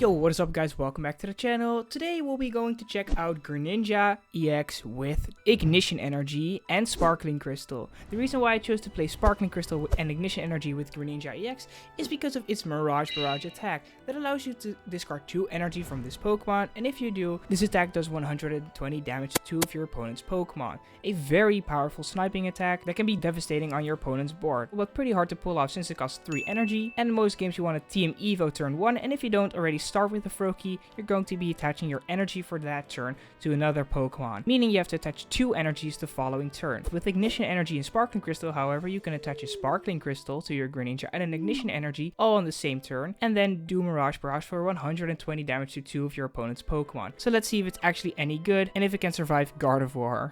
Yo, what is up guys, welcome back to the channel. Today we'll be going to check out Greninja EX with Ignition Energy and Sparkling Crystal. The reason why I chose to play Sparkling Crystal and Ignition Energy with Greninja EX is because of its Mirrage Barrage attack that allows you to discard 2 energy from this Pokemon, and if you do, this attack does 120 damage to 2 of your opponent's Pokemon. A very powerful sniping attack that can be devastating on your opponent's board, but pretty hard to pull off since it costs 3 energy, and in most games you want to TM Evo turn 1, and if you don't already start with a Froakie, you're going to be attaching your energy for that turn to another Pokemon, meaning you have to attach 2 energies the following turn. With Ignition Energy and Sparkling Crystal, however, you can attach a Sparkling Crystal to your Greninja and an Ignition Energy all on the same turn, and then do Mirage Barrage for 120 damage to 2 of your opponent's Pokemon. So let's see if it's actually any good, and if it can survive Gardevoir.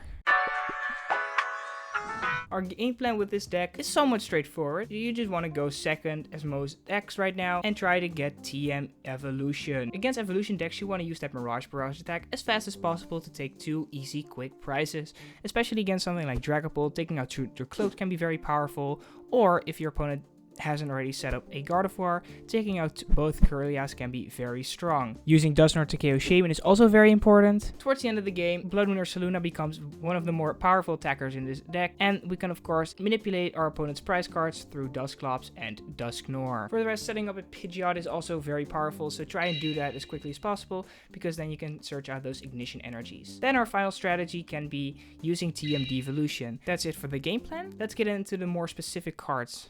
Our game plan with this deck is somewhat straightforward. You just want to go second as most decks right now and try to get TM Evolution. Against Evolution decks, you want to use that Mirage Barrage attack as fast as possible to take 2 easy, quick prizes. Especially against something like Dragapult, taking out your Cloak can be very powerful, or if your opponent hasn't already set up a Gardevoir, taking out both Kirlias can be very strong. Using Dusknoir to KO Shaman is also very important. Towards the end of the game, Bloodmoon Ursaluna becomes one of the more powerful attackers in this deck, and we can of course manipulate our opponent's prize cards through Dusclops and Dusknoir. For the rest, setting up a Pidgeot is also very powerful, so try and do that as quickly as possible, because then you can search out those Ignition Energies. Then our final strategy can be using TM Devolution. That's it for the game plan. Let's get into the more specific cards.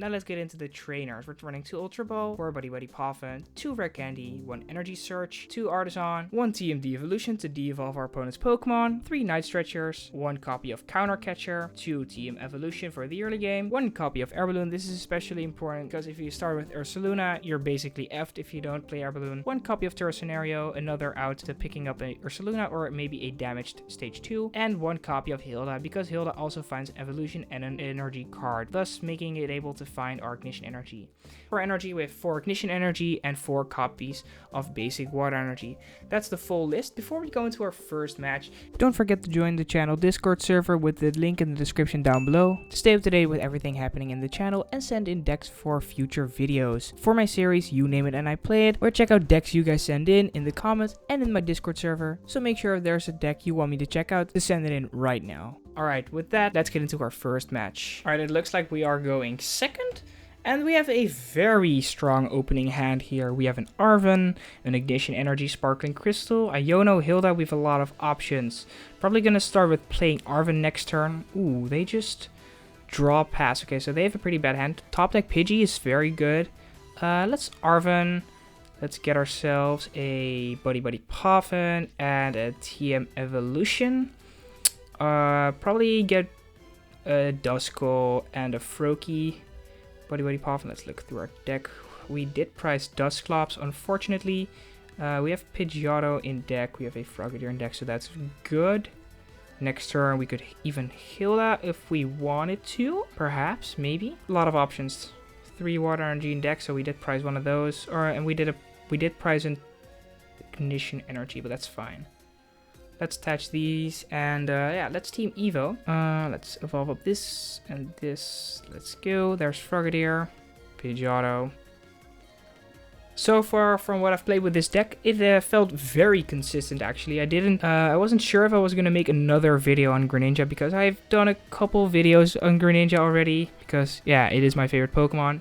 Now let's get into the trainers. We're running 2 Ultra Ball, 4 Buddy-Buddy Poffin, 2 Rare Candy, 1 Energy Search, 2 Artazon, 1 TM De-Evolution to de-evolve our opponent's Pokemon, 3 Night Stretchers, 1 copy of Counter Catcher, 2 TM Evolution for the early game, 1 copy of Air Balloon. This is especially important because if you start with Ursaluna, you're basically effed if you don't play Air Balloon. 1 copy of Turo Scenario, another out to picking up a Ursaluna or maybe a damaged Stage 2, and 1 copy of Hilda, because Hilda also finds Evolution and an Energy card, thus making it able to find our Ignition Energy. For energy, we have 4 Ignition Energy and 4 copies of basic Water Energy. That's the full list. Before we go into our first match, don't forget to join the channel Discord server with the link in the description down below to stay up to date with everything happening in the channel and send in decks for future videos. For my series, You Name It and I Play It, or check out decks you guys send in the comments and in my Discord server. So make sure if there's a deck you want me to check out to send it in right now. Alright, with that, let's get into our first match. Alright, it looks like we are going second. And we have a very strong opening hand here. We have an Arven, an Ignition Energy, Sparkling Crystal, Iono, Hilda. We have a lot of options. Probably going to start with playing Arven next turn. Ooh, they just draw pass. Okay, so they have a pretty bad hand. Top deck Pidgey is very good. Let's Arven. Let's get ourselves a Buddy-Buddy Poffin and a TM Evolution. Probably get a Duskull and a Froakie. Buddy-Buddy Poffin. Let's look through our deck. We did prize Dusclops, unfortunately. We have Pidgeotto in deck. We have a Frogadier in deck, so that's good. Next turn, we could even Hilda if we wanted to. Perhaps, maybe. A lot of options. 3 Water Energy in deck, so we did prize one of those. And we did prize an Ignition Energy, but that's fine. Let's attach these, and yeah, let's Team Evo. Let's evolve up this and this. Let's go. There's Frogadier, Pidgeotto. So far, from what I've played with this deck, it felt very consistent, actually. I wasn't sure if I was going to make another video on Greninja, because I've done a couple videos on Greninja already, because, yeah, it is my favorite Pokemon.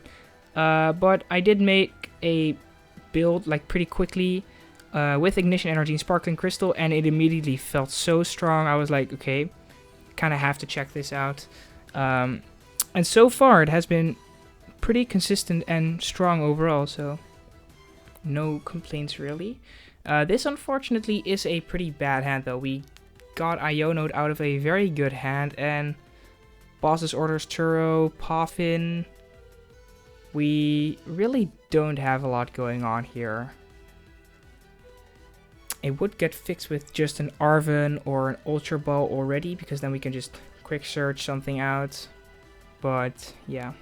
But I did make a build, like, pretty quickly, with Ignition Energy and Sparkling Crystal, and it immediately felt so strong. I was like, okay, kind of have to check this out. And so far, it has been pretty consistent and strong overall, so no complaints really. This, unfortunately, is a pretty bad hand, though. We got Iono'd out of a very good hand, and Boss's Orders, Turo, Poffin. We really don't have a lot going on here. It would get fixed with just an Arven or an Ultra Ball already, because then we can just quick search something out. But yeah.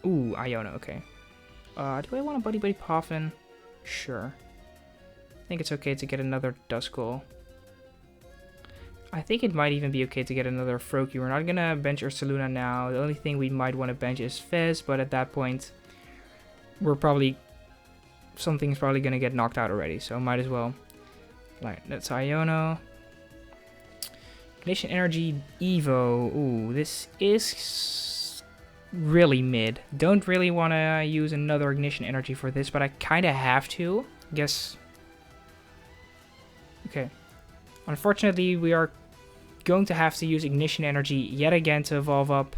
Ooh, Iono, okay. Do I want a Buddy-Buddy Poffin? Sure. I think it's okay to get another Duskull. I think it might even be okay to get another Froakie. We're not gonna bench Ursaluna now. The only thing we might want to bench is Fez, but at that point, something's probably gonna get knocked out already, so might as well. Right, that's Iono. Ignition Energy Evo. Ooh, this is really mid. Don't really want to use another Ignition Energy for this, but I kind of have to. Guess. Okay. Unfortunately, we are going to have to use Ignition Energy yet again to evolve up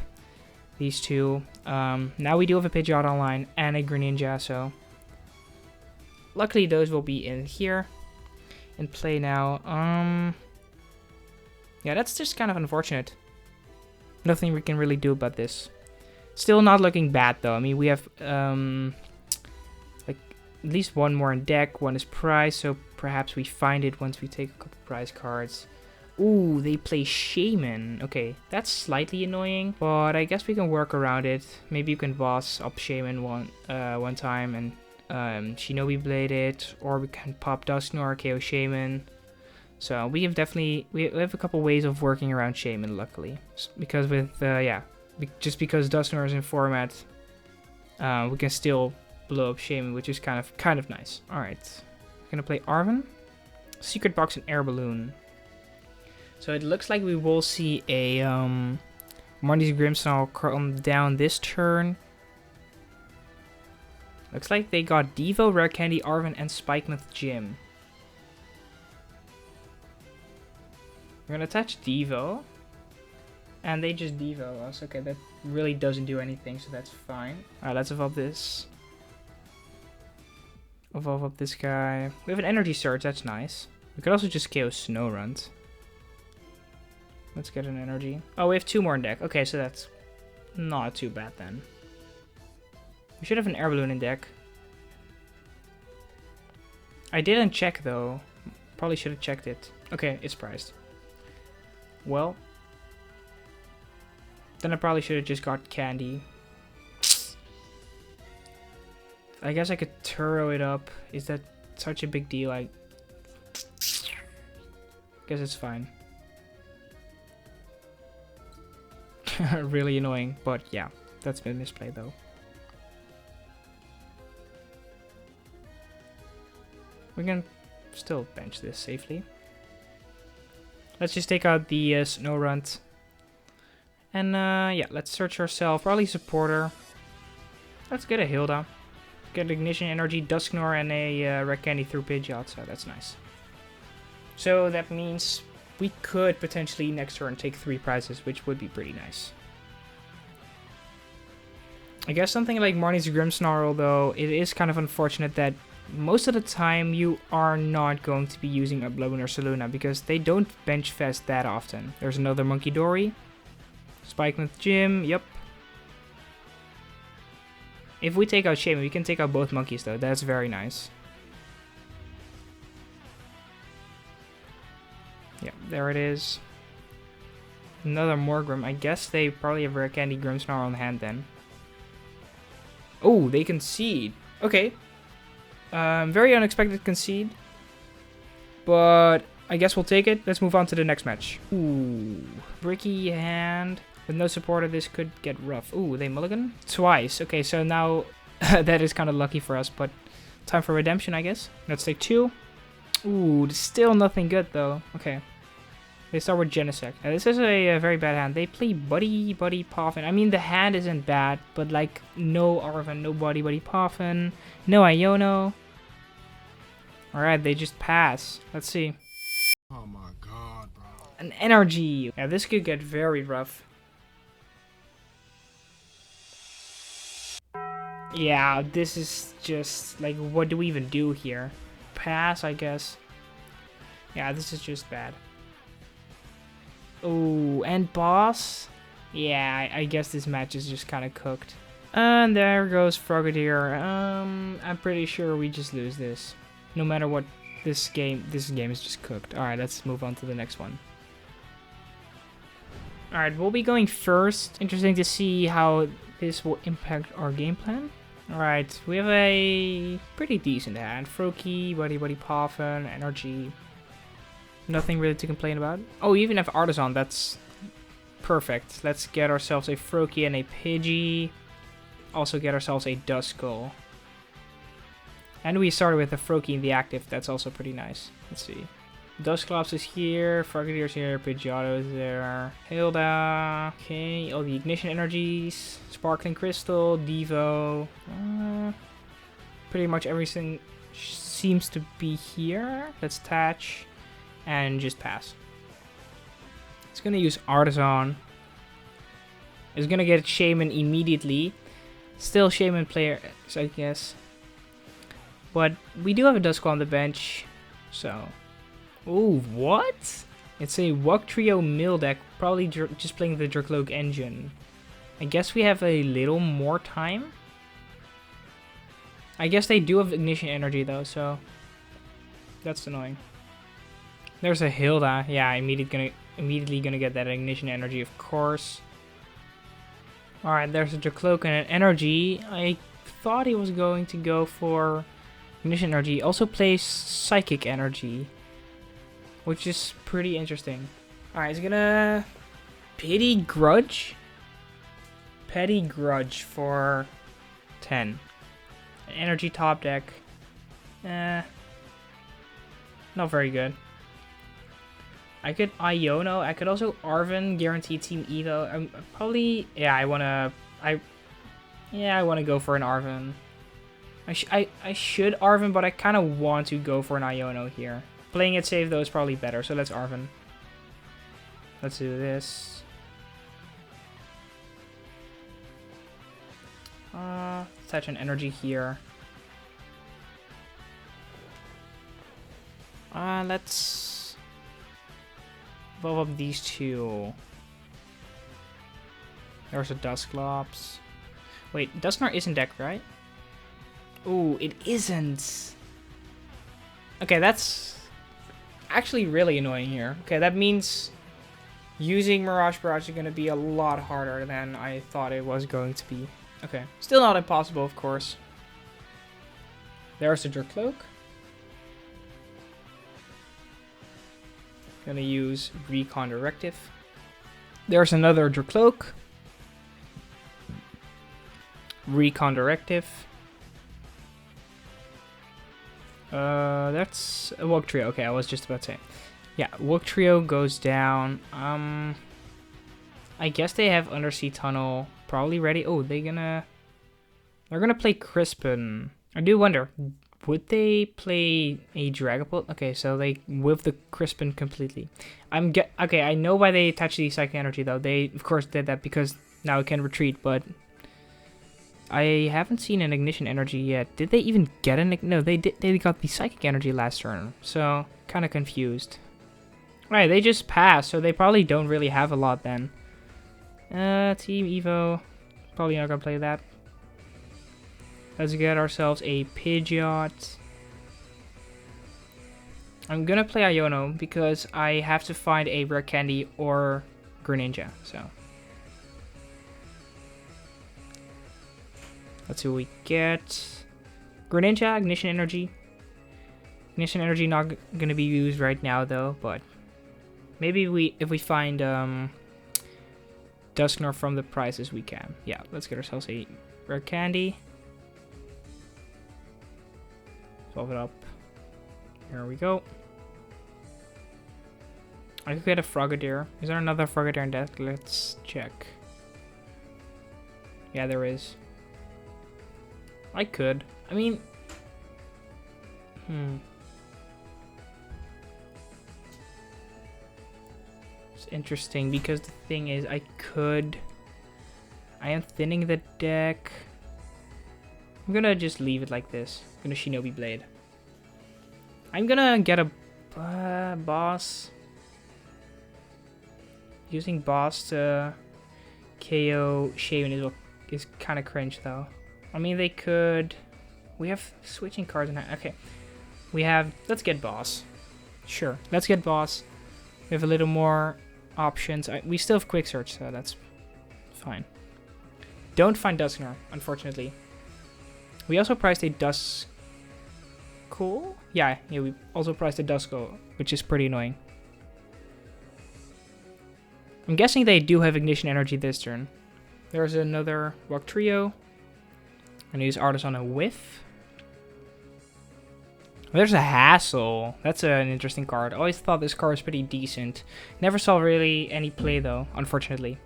these two. Now we do have a Pidgeot online and a Greninja, so luckily those will be in here in play now. Yeah, that's just kind of unfortunate. Nothing we can really do about this. Still not looking bad though. I mean, we have like at least one more in deck. One is prize, so perhaps we find it once we take a couple prize cards. Ooh, they play Shaman. Okay, that's slightly annoying, but I guess we can work around it. Maybe you can boss up Shaman one time and Shinobi Blade it, or we can pop Dusknoir, KO Shaman. So we have a couple ways of working around Shaman, luckily, because with just because Dusknoir is in format, we can still blow up Shaman, which is kind of nice. All right, we're gonna play Arven, Secret Box, and Air Balloon. So it looks like we will see a Marnie's Grimmsnarl come down this turn. Looks like they got Devo, Rare Candy, Arven, and Spikemuth Gym. We're gonna attach Devo, and they just Devo us. Okay, that really doesn't do anything, so that's fine. Alright, let's evolve this. Evolve up this guy. We have an Energy Search, that's nice. We could also just KO Snorunt. Let's get an energy. Oh, we have two more in deck. Okay, so that's not too bad then. We should have an Air Balloon in deck. I didn't check though. Probably should have checked it. Okay, it's prized. Well, then I probably should have just got Candy. I guess I could Turo it up. Is that such a big deal? I guess it's fine. Really annoying, but yeah, that's been misplayed though. We can still bench this safely. Let's just take out the Snorunt. And yeah, let's search ourselves. Probably Supporter. Let's get a Hilda. Get Ignition Energy, Dusknoir, and a Rare Candy through Pidgeot, so that's nice. So that means we could potentially next turn take 3 prizes, which would be pretty nice. I guess something like Marnie's Grimmsnarl, though, it is kind of unfortunate that most of the time you are not going to be using a Bloodmoon Ursaluna because they don't bench fest that often. There's another Munkidori. Spikemuth Gym, yep. If we take out Shaman, we can take out both monkeys though, that's very nice. Yeah, there it is. Another Morgrim. I guess they probably have Rare Candy Grimmsnarl on hand then. Oh, they concede. Okay. Very unexpected concede. But I guess we'll take it. Let's move on to the next match. Ooh. Bricky hand. With no supporter, this could get rough. Ooh, they mulligan? Twice. Okay, so now that is kind of lucky for us, but time for redemption, I guess. Let's take 2. Ooh, still nothing good though. Okay. They start with Genesect. Now, this is a very bad hand. They play Buddy-Buddy Poffin. I mean, the hand isn't bad, but like, no Arven, no Buddy-Buddy Poffin, no Iono. Alright, they just pass. Let's see. Oh my god, bro. An energy. Yeah, this could get very rough. Yeah, this is just, like, what do we even do here? Pass, I guess. Yeah, this is just bad. Oh, and boss? Yeah, I guess this match is just kind of cooked. And there goes Frogadier. I'm pretty sure we just lose this. No matter what, this game is just cooked. Alright, let's move on to the next one. Alright, we'll be going first. Interesting to see how this will impact our game plan. Alright, we have a pretty decent hand. Froakie, Buddy-Buddy Poffin, Energy. Nothing really to complain about. Oh, we even have Artazon. That's perfect. Let's get ourselves a Froakie and a Pidgey. Also get ourselves a Duskull. And we started with a Froakie in the active. That's also pretty nice. Let's see. Dusclops is here. Frogadier is here. Pidgeotto is there. Hilda. Okay. All the ignition energies. Sparkling Crystal. Devo. Pretty much everything seems to be here. Let's attach. And just pass. It's going to use Artazon. It's going to get Shaman immediately. Still Shaman players, I guess. But we do have a Duskull on the bench. So. Ooh, what? It's a Wugtrio mill deck. Probably just playing the Drakloak engine. I guess we have a little more time. I guess they do have ignition energy though, so. That's annoying. There's a Hilda. Yeah, immediately gonna get that ignition energy, of course. Alright, there's a Drakloak and an energy. I thought he was going to go for ignition energy. Also plays psychic energy, which is pretty interesting. Alright, he's gonna Petty Grudge for 10. An energy top deck. Not very good. I could Iono. I could also Arven, guarantee Team Evo. Probably, yeah. I wanna go for an Arven. I should Arven, but I kind of want to go for an Iono here. Playing it safe though is probably better. So let's Arven. Let's do this. Attach an energy here. Let's evolve up these two. There's a Dusclops. Wait, Dusknoir isn't decked, right? Ooh, it isn't. Okay, that's actually really annoying here. Okay, that means using Mirrage Barrage is going to be a lot harder than I thought it was going to be. Okay, still not impossible, of course. There's a Drakloak. Gonna use Recon Directive. There's another Drakloak. Recon Directive. That's a Wugtrio. Okay, I was just about to say. Yeah, Wugtrio goes down. I guess they have Undersea Tunnel probably ready. Oh, they're gonna play Crispin. I do wonder, would they play a Dragapult? Okay, so they whiff the Crispin completely. Okay, I know why they attached the Psychic Energy though. They of course did that because now it can retreat, but I haven't seen an Ignition Energy yet. Did they even get an? No, they did. They got the Psychic Energy last turn, so kind of confused. Alright, they just passed, so they probably don't really have a lot then. Team Evo, probably not gonna play that. Let's get ourselves a Pidgeot. I'm gonna play Iono because I have to find a Rare Candy or Greninja, so. Let's see what we get. Greninja, Ignition Energy. Ignition Energy not gonna be used right now though, but maybe if we find Dusknoir from the prizes we can. Yeah, let's get ourselves a Rare Candy. Solve it up. Here we go. I could get a Frogadier. Is there another Frogadier in deck? Let's check. Yeah, there is. I could. I mean... It's interesting because the thing is I am thinning the deck. I'm gonna just leave it like this. I'm gonna Shinobi Blade. I'm gonna get a boss. Using boss to KO Shaman is kind of cringe though. I mean, they could. We have switching cards in that. Okay, we have. Let's get boss. Sure, let's get boss. We have a little more options. We still have quick search, so that's fine. Don't find Dusknoir, unfortunately. We also priced a Duskull. Yeah, we also priced a Duskull, which is pretty annoying. I'm guessing they do have Ignition Energy this turn. There's another Wugtrio. I'm gonna use Artazon a whiff. There's a Hassel. That's an interesting card. Always thought this card was pretty decent. Never saw really any play though, unfortunately.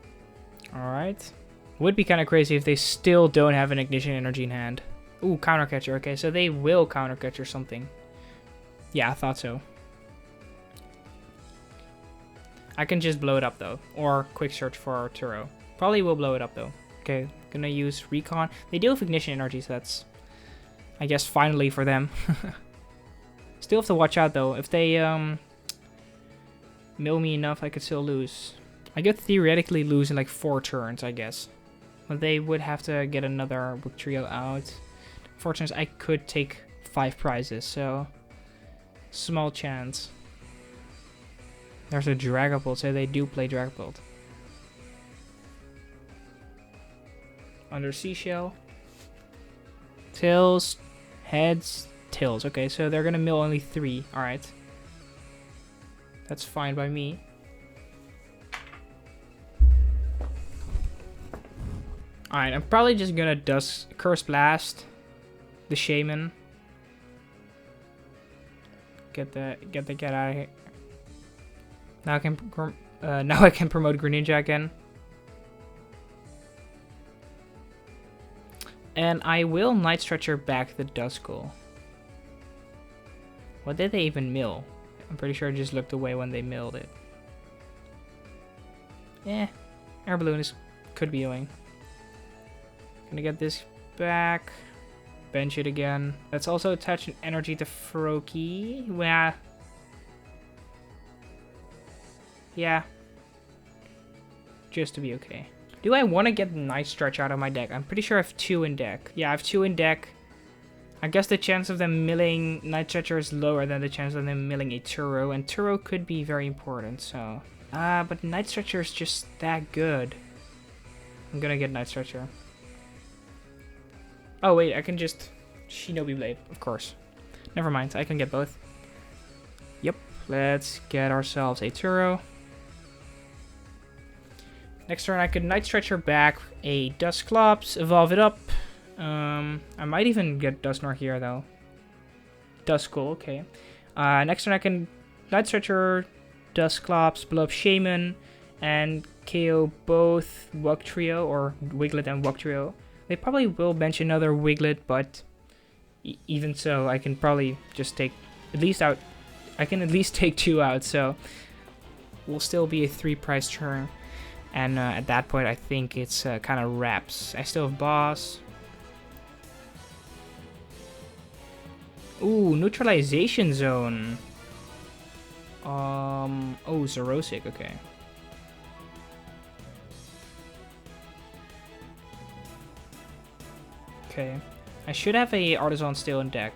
Alright. Would be kind of crazy if they still don't have an Ignition Energy in hand. Ooh, Counter Catcher. Okay, so they will Counter Catcher something. Yeah, I thought so. I can just blow it up though. Or Quick Search for Turo. Probably will blow it up though. Okay, gonna use Recon. They deal with Ignition Energy, so that's, I guess, finally for them. Still have to watch out though. If they mill me enough, I could still lose. I could theoretically lose in like 4 turns, I guess. But they would have to get another Book Trio out. Unfortunately, I could take 5 prizes, so small chance. There's a Dragapult, so they do play Dragapult. Under Seashell. Tails, heads, tails. Okay, so they're gonna mill only 3. Alright. That's fine by me. Alright, I'm probably just gonna Curse Blast the Shaman. Get out of here. Now I can promote Greninja again. And I will Night Stretcher back the Duskull. What did they even mill? I'm pretty sure I just looked away when they milled it. Air Balloon could be doing. Gonna get this back. Bench it again. Let's also attach an energy to Froakie. Well, yeah. Just to be okay. Do I want to get Night Stretch out of my deck? I'm pretty sure I have 2 in deck. Yeah, I have 2 in deck. I guess the chance of them milling Night Stretcher is lower than the chance of them milling a Turo. And Turo could be very important, so... but Night Stretcher is just that good. I'm gonna get Night Stretcher. Oh wait, I can just Shinobi Blade, of course. Never mind, I can get both. Yep, let's get ourselves a Turo. Next turn I could Night Stretcher back a Dusclops, evolve it up. I might even get Dusknoir here though. Duskull, okay. Next turn I can Night Stretcher, Dusclops, blow up Shaman, and KO both Wug Trio, or Wiglet and Wug Trio. They probably will bench another Wiglet, but even so, I can probably just take at least out. I can at least take 2 out, so will still be a 3 prize turn. And at that point, I think it's kind of wraps. I still have Boss. Ooh, Neutralization Zone. Oh, Zerosic, okay. Okay, I should have a Artazon still in deck.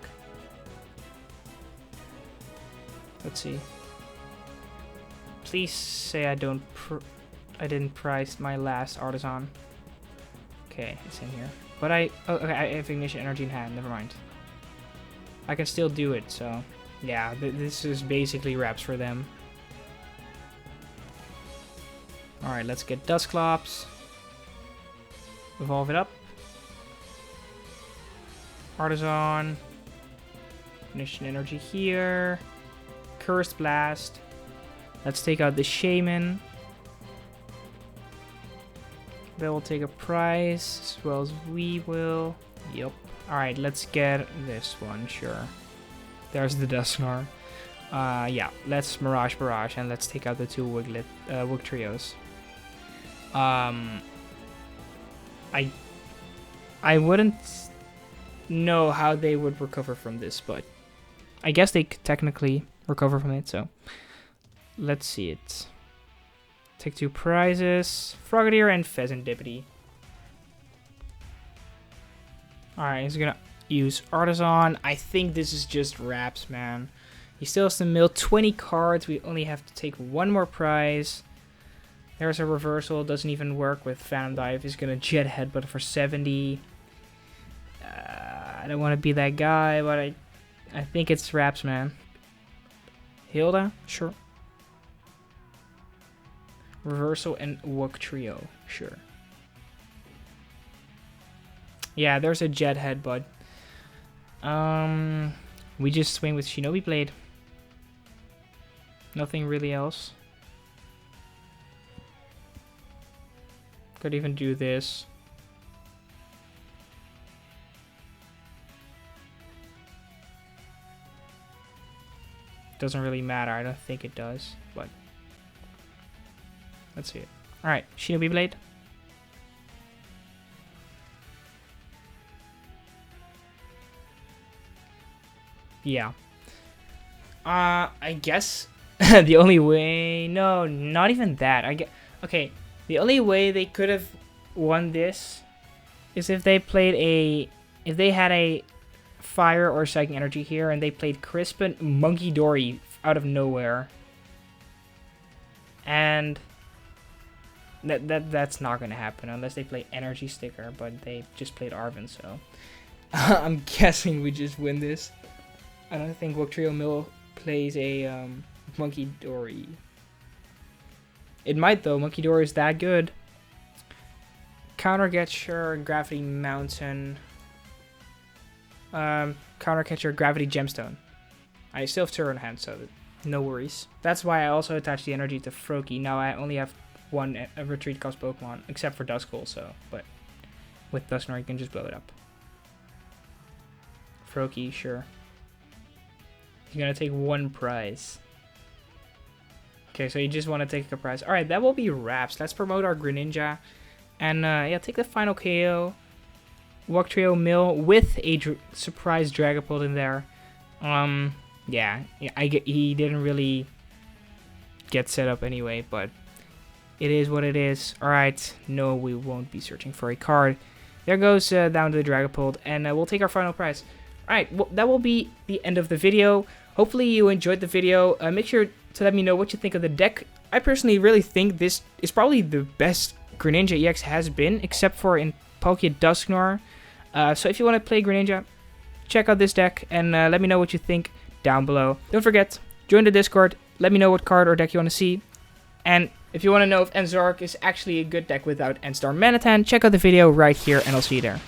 Let's see. Please say I didn't price my last Artazon. Okay, it's in here. But okay, I have Ignition Energy in hand. Never mind. I can still do it. So yeah, this is basically wraps for them. All right, let's get Dusclops. Evolve it up. Artazon. Ignition Energy here. Cursed Blast. Let's take out the Shaman. They will take a prize as well as we will. Yep. Alright, let's get this one, sure. There's the Dusknoir. Yeah, let's Mirrage Barrage and let's take out the 2 Wug Trios. I wouldn't know how they would recover from this, but I guess they could technically recover from it, so let's see it. Take 2 prizes, Frogadier and Fezandipiti. Alright, he's gonna use Artazon. I think this is just wraps, man. He still has to mill 20 cards. We only have to take 1 more prize. There's a reversal. Doesn't even work with Phantom Dive. He's gonna Jet Headbutt for 70. I don't want to be that guy, but I think it's wraps, man. Hilda? Sure. Reversal and Wug Trio. Sure. Yeah, there's a Jet Headbutt. We just swing with Shinobi Blade. Nothing really else. Could even do this. Doesn't really matter. I don't think it does, but let's see it. Alright, Shinobi Blade. Yeah. I guess the only way... No, not even that. Okay, the only way they could have won this is if they played a... If they had a Fire or Psychic Energy here and they played Crispin Munkidori out of nowhere. And that's not going to happen unless they play Energy Sticker, but they just played Arven, so... I'm guessing we just win this. I don't think Wugtrio Mill plays a Munkidori. It might though, Munkidori is that good. Counter Catcher, Gravity Mountain. Counter Catcher, Gravity Gemstone. I still have Turo in hand, so no worries. That's why I also attached the energy to Froakie. Now I only have one retreat cost Pokemon, except for Duskull, so, but with Dusknoir you can just blow it up. Froakie, sure. You're gonna take one prize. Okay, so you just want to take a prize. Alright, that will be wraps. Let's promote our Greninja. And yeah, take the final KO. Wugtrio Mill with a surprise Dragapult in there. Yeah, he didn't really get set up anyway, but it is what it is. Alright, no, we won't be searching for a card. There goes down to the Dragapult, and we'll take our final prize. Alright, well, that will be the end of the video. Hopefully you enjoyed the video. Make sure to let me know what you think of the deck. I personally really think this is probably the best Greninja EX has been, except for in Pokemon Dusknoir. So if you want to play Greninja, check out this deck and let me know what you think down below. Don't forget, join the Discord. Let me know what card or deck you want to see. And if you want to know if Enzark is actually a good deck without Enstar Manatan, check out the video right here and I'll see you there.